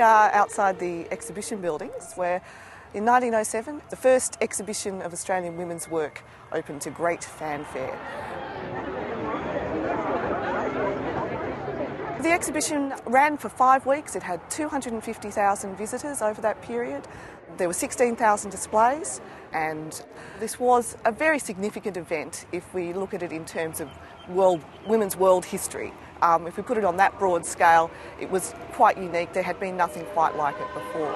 are outside the exhibition buildings where in 1907 the first exhibition of Australian women's work opened to great fanfare. The exhibition ran for 5 weeks. It had 250,000 visitors over that period. There were 16,000 displays, and this was a very significant event if we look at it in terms of women's world history. If we put it on that broad scale, it was quite unique. There had been nothing quite like it before.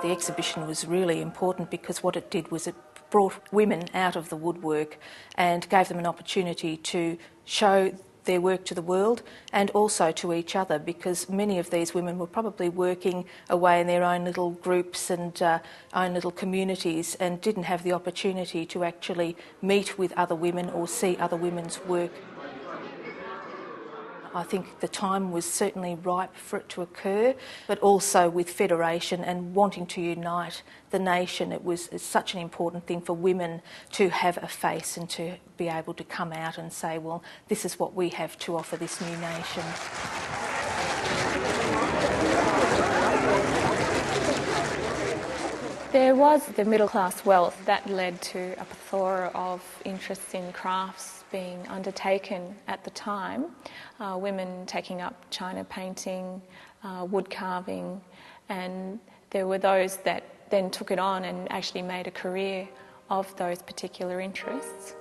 The exhibition was really important because what it did was it brought women out of the woodwork and gave them an opportunity to show their work to the world and also to each other, because many of these women were probably working away in their own little groups and own little communities and didn't have the opportunity to actually meet with other women or see other women's work. I think the time was certainly ripe for it to occur, but also with federation and wanting to unite the nation, it's such an important thing for women to have a face and to be able to come out and say, well, this is what we have to offer this new nation. There was the middle class wealth that led to a plethora of interests in crafts being undertaken at the time. Women taking up china painting, wood carving, and there were those that then took it on and actually made a career of those particular interests.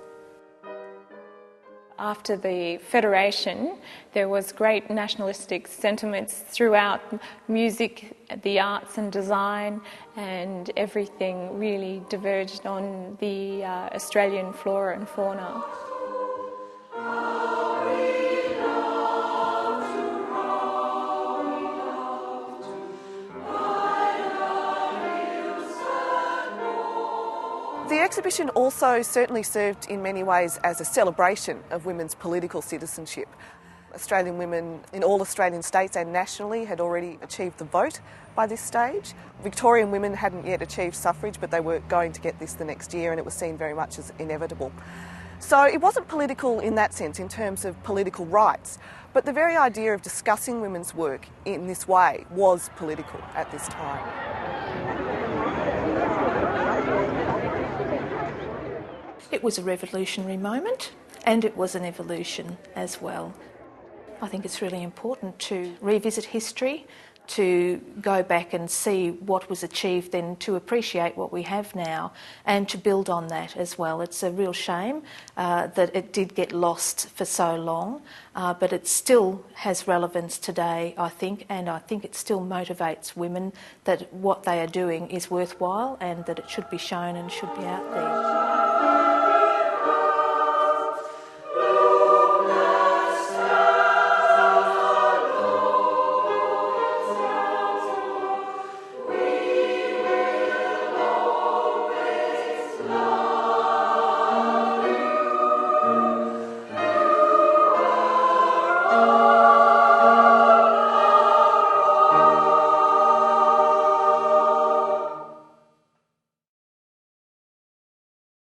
After the Federation, there was great nationalistic sentiments throughout music, the arts and design, and everything really diverged on the Australian flora and fauna. The exhibition also certainly served in many ways as a celebration of women's political citizenship. Australian women in all Australian states and nationally had already achieved the vote by this stage. Victorian women hadn't yet achieved suffrage, but they were going to get this the next year, and it was seen very much as inevitable. So it wasn't political in that sense, in terms of political rights, but the very idea of discussing women's work in this way was political at this time. It was a revolutionary moment, and it was an evolution as well. I think it's really important to revisit history, to go back and see what was achieved then, to appreciate what we have now and to build on that as well. It's a real shame that it did get lost for so long, but it still has relevance today, I think, and I think it still motivates women that what they are doing is worthwhile and that it should be shown and should be out there.